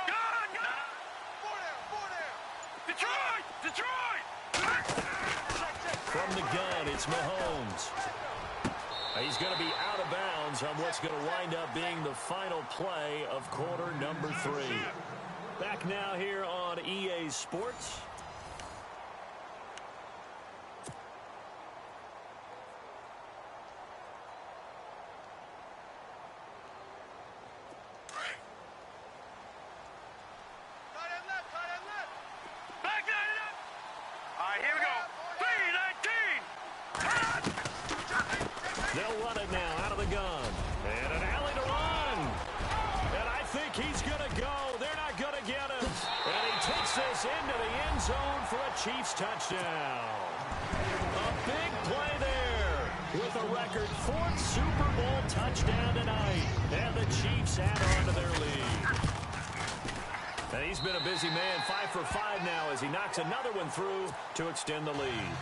Detroit! From the gun, it's Mahomes. He's going to be out of bounds on what's going to wind up being the final play of quarter number 3. Back now here on EA Sports. They'll run it now out of the gun. And an alley to run. And I think he's going to go. They're not going to get him. And he takes this into the end zone for a Chiefs touchdown. A big play there with a record 4th Super Bowl touchdown tonight. And the Chiefs add on to their lead. And he's been a busy man, 5 for 5 now as he knocks another one through to extend the lead.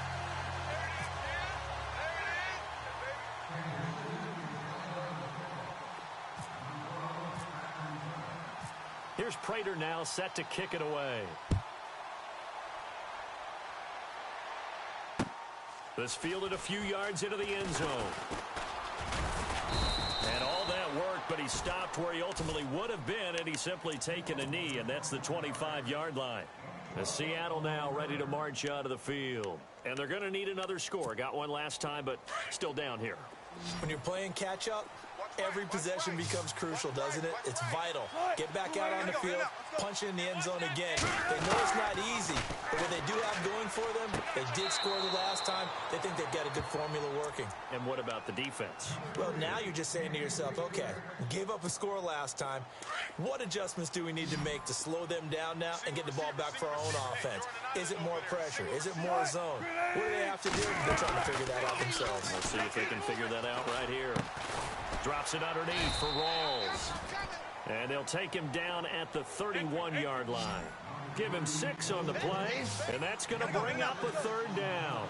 Here's Prater now set to kick it away. This fielded a few yards into the end zone. And all that worked, but he stopped where he ultimately would have been had he simply taken a knee, and that's the 25-yard line. The Seattle now ready to march out of the field. And they're going to need another score. Got one last time, but still down here. When you're playing catch-up, every possession becomes crucial, doesn't it? It's vital. Get back out on the field, punch it in the end zone again. They know it's not easy, but what they do have going for them, they did score the last time. They think they've got a good formula working. And what about the defense? Well, now you're just saying to yourself, okay, we gave up a score last time. What adjustments do we need to make to slow them down now and get the ball back for our own offense? Is it more pressure? Is it more zone? What do they have to do? They're trying to figure that out themselves. We'll see if they can figure that out right here. Drops it underneath for Rawls. And they'll take him down at the 31-yard line. Give him 6 on the play, and that's going to bring up a 3rd down.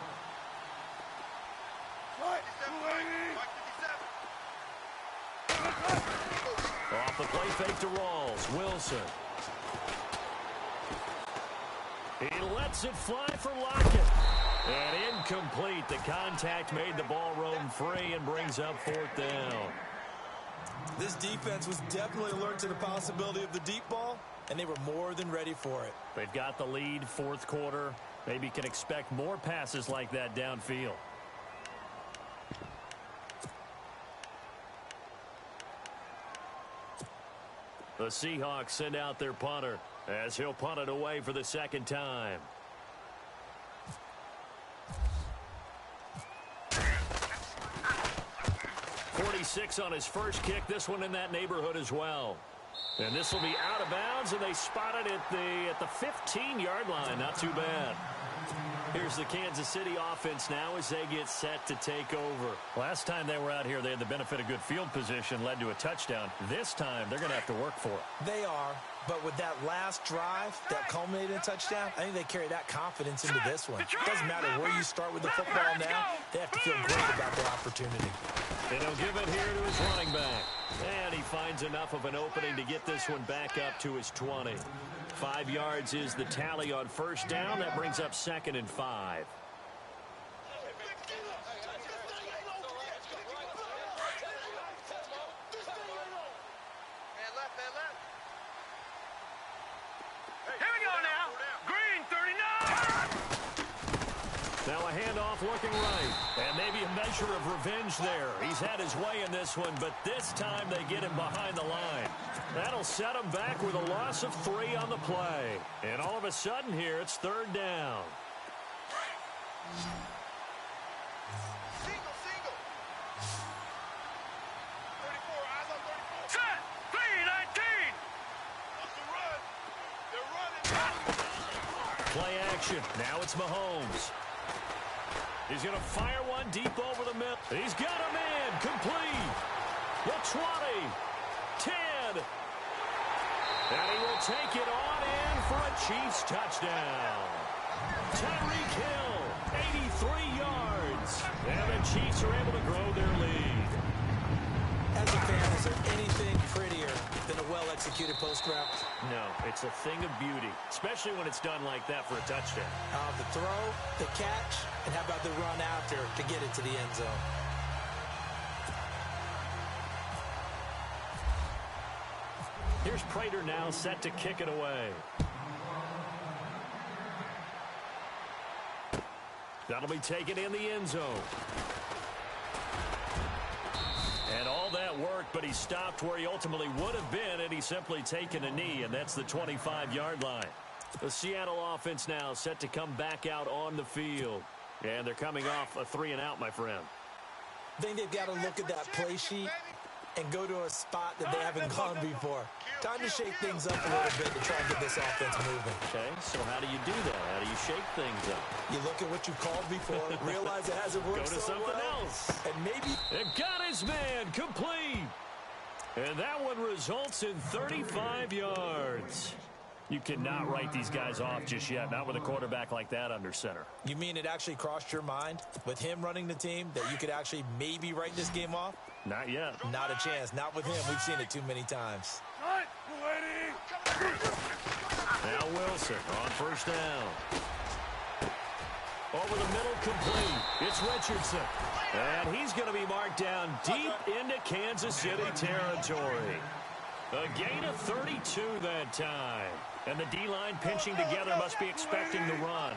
Off the play fake to Rawls. Wilson. He lets it fly for Lockett. And incomplete. The contact made the ball roam free and brings up 4th down. This defense was definitely alert to the possibility of the deep ball, and they were more than ready for it. They've got the lead, 4th quarter. Maybe can expect more passes like that downfield. The Seahawks send out their punter as he'll punt it away for the 2nd time. .46 on his first kick. This one in that neighborhood as well. And this will be out of bounds, and they spot it at the 15-yard line. Not too bad. Here's the Kansas City offense now as they get set to take over. Last time they were out here, they had the benefit of good field position, led to a touchdown. This time, they're going to have to work for it. They are, but with that last drive that culminated in a touchdown, I think they carry that confidence into this one. It doesn't matter where you start with the football now. They have to feel great about their opportunity. And he'll give it here to his running back. And he finds enough of an opening to get this one back up to his 20. 5 yards is the tally on first down. That brings up 2nd and 5. Now a handoff looking right. And maybe a measure of revenge there. He's had his way in this one, but this time they get him behind the line. That'll set them back with a loss of 3 on the play. And all of a sudden here, it's 3rd down. Single. 34, eyes on 34. Set. 3-19. Wants to run. They're running. Play action. Now it's Mahomes. He's going to fire one deep over the middle. He's got a man. Complete. The 20. 10. And he will take it on in for a Chiefs touchdown. Tyreek Hill, 83 yards. And the Chiefs are able to grow their lead. As a fan, is there anything prettier than a well-executed post route? No, it's a thing of beauty, especially when it's done like that for a touchdown. The throw, the catch, and how about the run after to get it to the end zone? Here's Prater now set to kick it away. That'll be taken in the end zone. And all that worked, but he stopped where he ultimately would have been had he simply taken a knee, and that's the 25-yard line. The Seattle offense now set to come back out on the field. And they're coming off a 3-and-out, my friend. I think they've got to look at that play sheet and go to a spot that they haven't gone before. Time to shake things up a little bit to try and get this offense moving. Okay, so how do you do that? How do you shake things up? You look at what you called before, realize it hasn't worked Go to so something well, else. and maybe... They've got his man complete. And that one results in 35 yards. You cannot write these guys off just yet, not with a quarterback like that under center. You mean it actually crossed your mind with him running the team that you could actually maybe write this game off? Not yet. Not a chance. Not with him. We've seen it too many times. Now Wilson on first down. Over the middle, complete. It's Richardson. And he's going to be marked down deep into Kansas City territory. A gain of 32 that time. And the D-line pinching together must be expecting the run.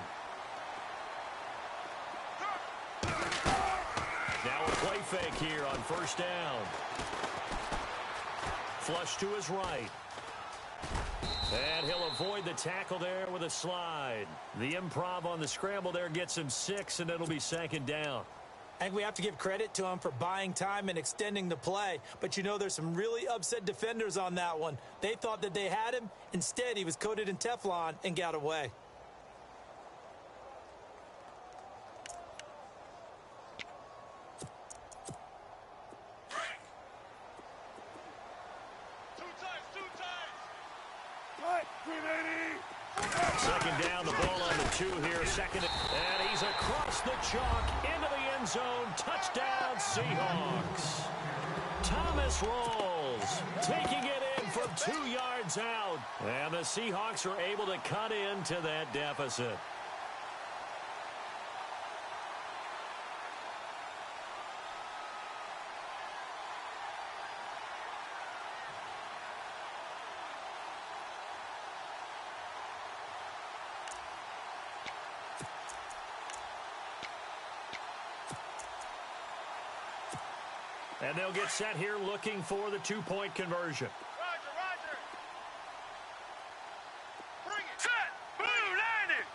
Now a play fake here on first down. Flush to his right. And he'll avoid the tackle there with a slide. The improv on the scramble there gets him 6, and it'll be 2nd down. I think we have to give credit to him for buying time and extending the play. But, you know, there's some really upset defenders on that one. They thought that they had him. Instead, he was coated in Teflon and got away. Second down, the ball on the 2 here. Second, and he's across the chalk into the end zone. Touchdown, Seahawks. Thomas Rawls taking it in from 2 yards out. And the Seahawks are able to cut into that deficit. And they'll get set here looking for the 2-point conversion. Roger. Bring it. Set. Blue landing.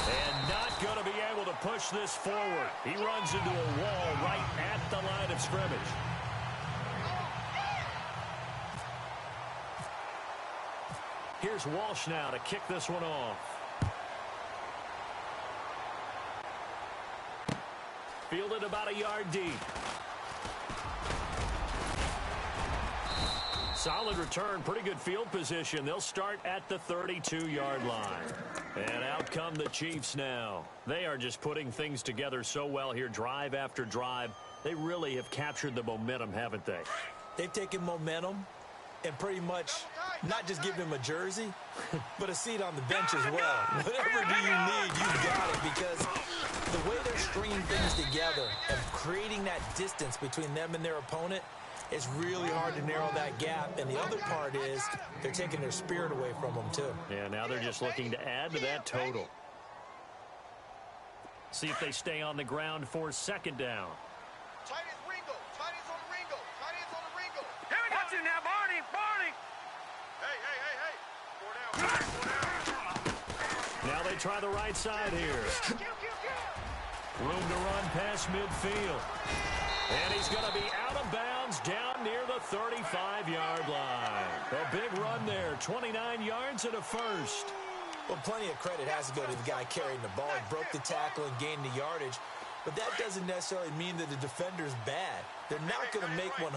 And not going to be able to push this forward. He runs into a wall right at the line of scrimmage. Here's Walsh now to kick this one off. Fielded about a yard deep. Solid return, pretty good field position. They'll start at the 32-yard line. And out come the Chiefs now. They are just putting things together so well here, drive after drive. They really have captured the momentum, haven't they? They've taken momentum and pretty much not just give him a jersey, but a seat on the bench as well. Whatever do you need, you got it, because the way they're stringing things together and creating that distance between them and their opponent, it's really hard to narrow that gap. And the other part is they're taking their spirit away from them, too. Yeah, now they're just looking to add to that total. See if they stay on the ground for 2nd down. Tight as Ringo. Tight as on Burning, burning! Hey, hey, hey, hey! Four down, four down. Now they try the right side here. Room to run past midfield. And he's going to be out of bounds down near the 35-yard line. A big run there, 29 yards and a first. Well, plenty of credit has to go to the guy carrying the ball. He broke the tackle and gained the yardage. But that doesn't necessarily mean that the defender's bad. They're not going to make 100%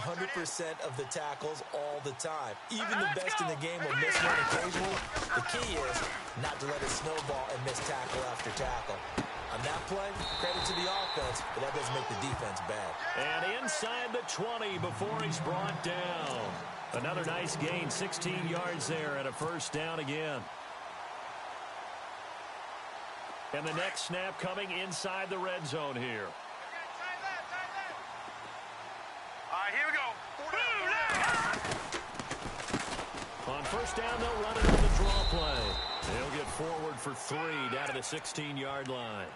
of the tackles all the time. Even the best in the game will miss one occasionally. The key is not to let it snowball and miss tackle after tackle. On that play, credit to the offense, but that doesn't make the defense bad. And inside the 20 before he's brought down. Another nice gain, 16 yards there and a first down again. And the next snap coming inside the red zone here. All right, here we go. On first down, they'll run it on the draw play. They'll get forward for 3 down to the 16-yard line.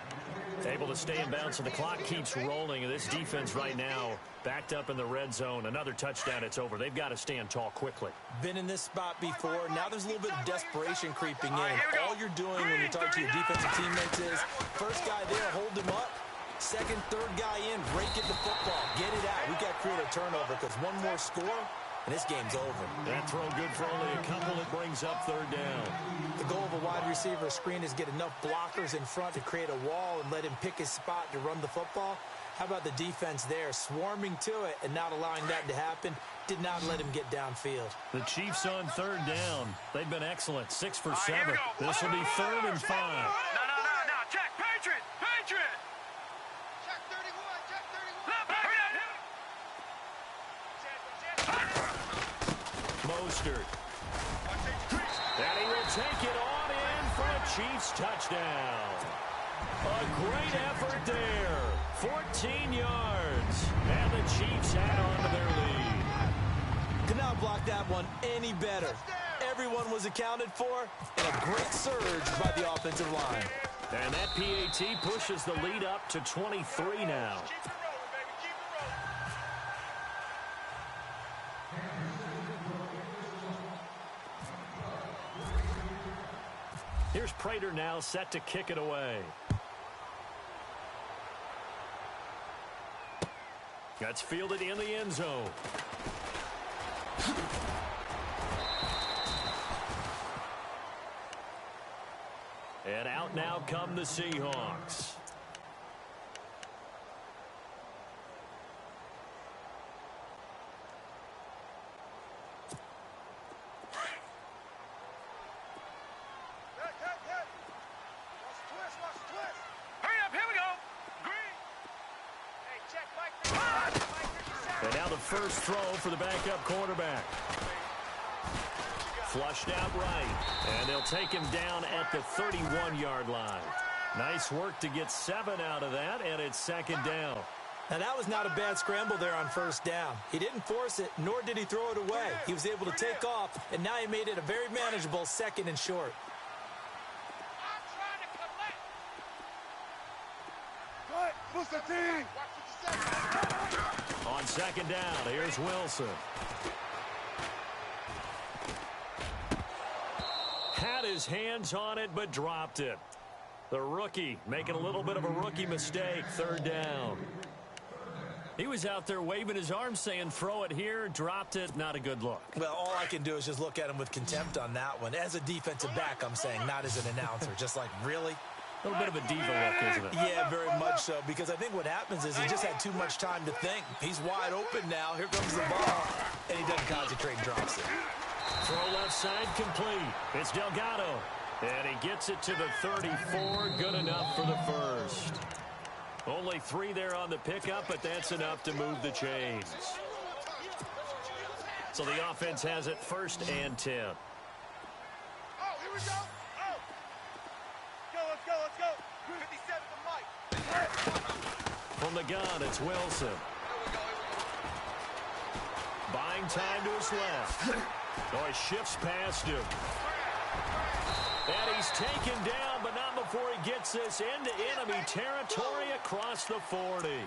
Able to stay in bounds, so the clock keeps rolling. And this defense right now backed up in the red zone. Another touchdown, it's over. They've got to stand tall quickly. Been in this spot before. Now there's a little bit of desperation creeping in. And all you're doing when you're talking to your defensive teammates is first guy there, hold him up. Second, third guy in, rake at the football. Get it out. We've got to create a turnover because one more score, and this game's over. That throw good for only a couple. It brings up third down. The goal of a wide receiver screen is get enough blockers in front to create a wall and let him pick his spot to run the football. How about the defense there, swarming to it and not allowing that to happen? Did not let him get downfield. The Chiefs on third down. They've been excellent, 6 for 7. This will be 3rd and 5. No. Check, Patriot! Patriot! Check 31, check 31. Mostert. And he will take it on in for a Chiefs touchdown. A great effort there. 14 yards. And the Chiefs add on to their lead. Could not block that one any better. Everyone was accounted for, and a great surge by the offensive line. And that PAT pushes the lead up to 23 now. Keep it rolling, baby, keep it rolling. Here's Prater now set to kick it away. That's fielded in the end zone. And out now come the Seahawks. Hey. Watch the twist. Hurry up, here we go. Green. Hey, check Mike. And now the first throw for the backup quarterback. Flushed out right. And they'll take him down at the 31-yard line. Nice work to get 7 out of that, and it's 2nd down. Now, that was not a bad scramble there on first down. He didn't force it, nor did he throw it away. He was able to take off, and now he made it a very manageable 2nd and short. I'm trying to collect. Good. Boost the team. Watch what you say. On 2nd down, here's Wilson. Had his hands on it, but dropped it. The rookie making a little bit of a rookie mistake, 3rd down. He was out there waving his arms saying, throw it here, dropped it, not a good look. Well, all I can do is just look at him with contempt on that one. As a defensive back, I'm saying, not as an announcer. Just like, really? A little bit of a diva look, isn't it? Yeah, very much so, because I think what happens is he just had too much time to think. He's wide open now. Here comes the ball, and he doesn't concentrate and drops it. Throw left side complete. It's Delgado. And he gets it to the 34. Good enough for the first. Only 3 there on the pickup, but that's enough to move the chains. So the offense has it 1st and 10. Oh, here we go. Oh. Let's go. 57 to Mike. From the gun, it's Wilson. Buying time to his left. Oh, he shifts past him. And he's taken down, but not before he gets this into enemy territory across the 40.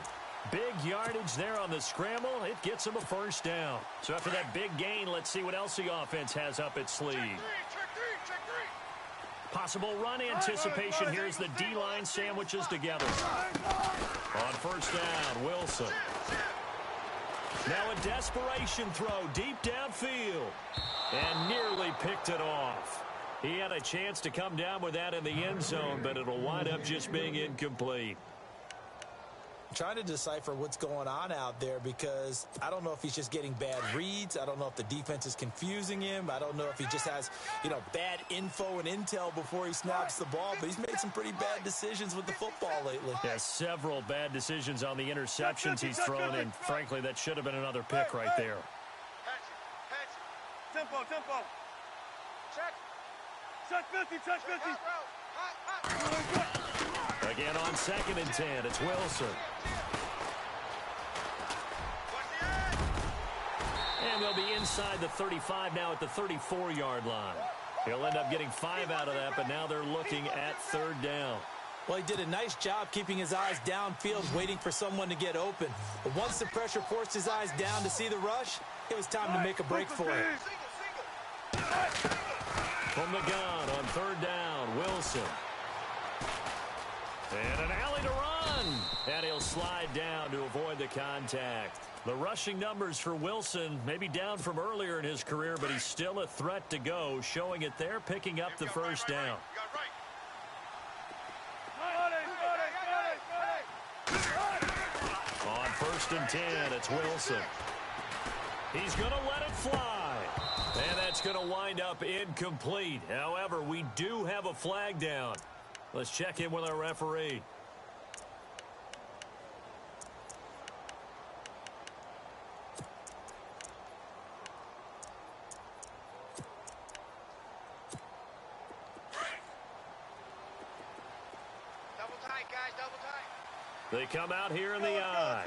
Big yardage there on the scramble. It gets him a first down. So after that big gain, let's see what else the offense has up its sleeve. Check three. Possible run anticipation here as the D-line sandwiches together. On first down, Wilson. Now a desperation throw deep downfield. And nearly picked it off. He had a chance to come down with that in the end zone, but it'll wind up just being incomplete. Trying to decipher what's going on out there because I don't know if he's just getting bad reads. I don't know if the defense is confusing him. I don't know if he just has, bad info and intel before he snaps the ball. But he's made some pretty bad decisions with the football lately. Yeah, several bad decisions on the interceptions he's thrown, and frankly, that should have been another pick right there. Tempo. Check 50, check 50. Again on 2nd and 10, it's Wilson. And they'll be inside the 35 now at the 34-yard line. He'll end up getting 5 out of that, but now they're looking at 3rd down. Well, he did a nice job keeping his eyes downfield, waiting for someone to get open. But once the pressure forced his eyes down to see the rush, it was time to make a break for it. From the gun on 3rd down, Wilson. And an alley to run. And he'll slide down to avoid the contact. The rushing numbers for Wilson may be down from earlier in his career, but he's still a threat to go, showing it there, picking up the first down. On 1st and 10, it's Wilson. He's going to let it fly. And that's going to wind up incomplete. However, we do have a flag down. Let's check in with our referee. Double tight, guys, double tight. They come out here in the eye.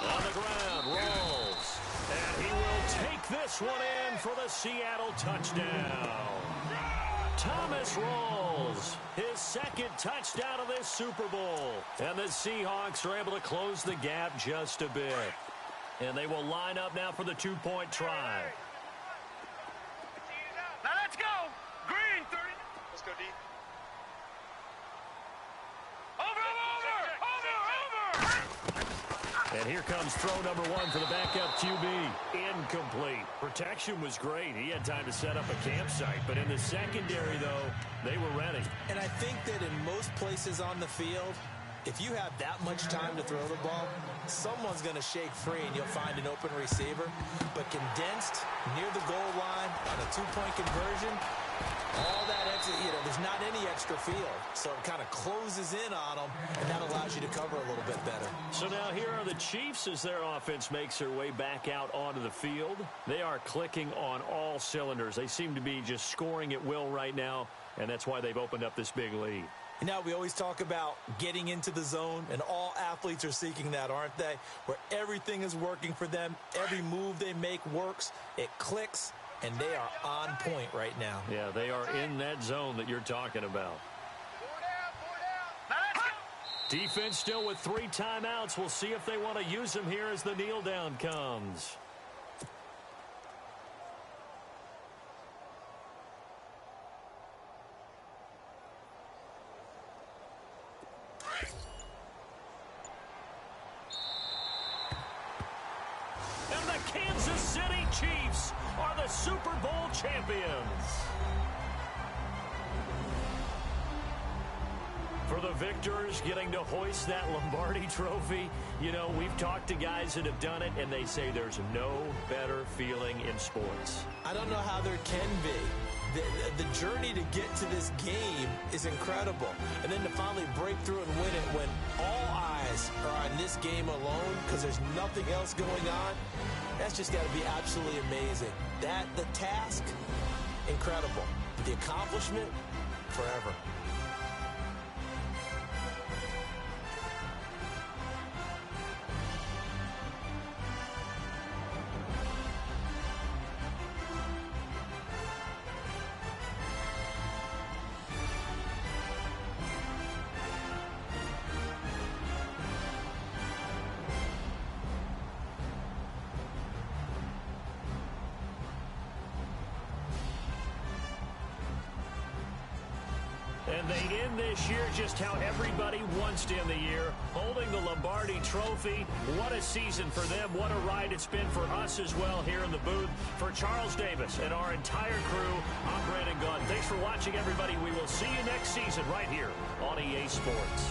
On the ground, rolls. And he will take this one in for the Seattle touchdown. Thomas Rawls, his 2nd touchdown of this Super Bowl. And the Seahawks are able to close the gap just a bit. And they will line up now for the 2-point try. Now let's go. Green 30. Let's go, D. Over. And here comes throw number 1 for the backup QB. Incomplete. Protection was great. He had time to set up a campsite. But in the secondary, though, they were ready. And I think that in most places on the field, if you have that much time to throw the ball, someone's going to shake free and you'll find an open receiver. But condensed near the goal line on a 2-point conversion, all that extra, there's not any extra field. So it kind of closes in on them, and that allows you to cover a little bit better. So now here are the Chiefs as their offense makes their way back out onto the field. They are clicking on all cylinders. They seem to be just scoring at will right now, and that's why they've opened up this big lead. Now, we always talk about getting into the zone, and all athletes are seeking that, aren't they? Where everything is working for them. Every move they make works. It clicks, and they are on point right now. Yeah, they are in that zone that you're talking about. 4 down. Defense still with 3 timeouts. We'll see if they want to use them here as the kneel down comes. And the Kansas City Chiefs are the Super Bowl champions. For the victors getting to hoist that Lombardi trophy, we've talked to guys that have done it, and they say there's no better feeling in sports. I don't know how there can be. The journey to get to this game is incredible. And then to finally break through and win it when all eyes are on this game alone because there's nothing else going on, that's just got to be absolutely amazing. The task, incredible. The accomplishment, forever. And they end this year just how everybody wants to end the year, holding the Lombardi Trophy. What a season for them. What a ride it's been for us as well here in the booth. For Charles Davis and our entire crew, I'm Brandon Gunn. Thanks for watching, everybody. We will see you next season right here on EA Sports.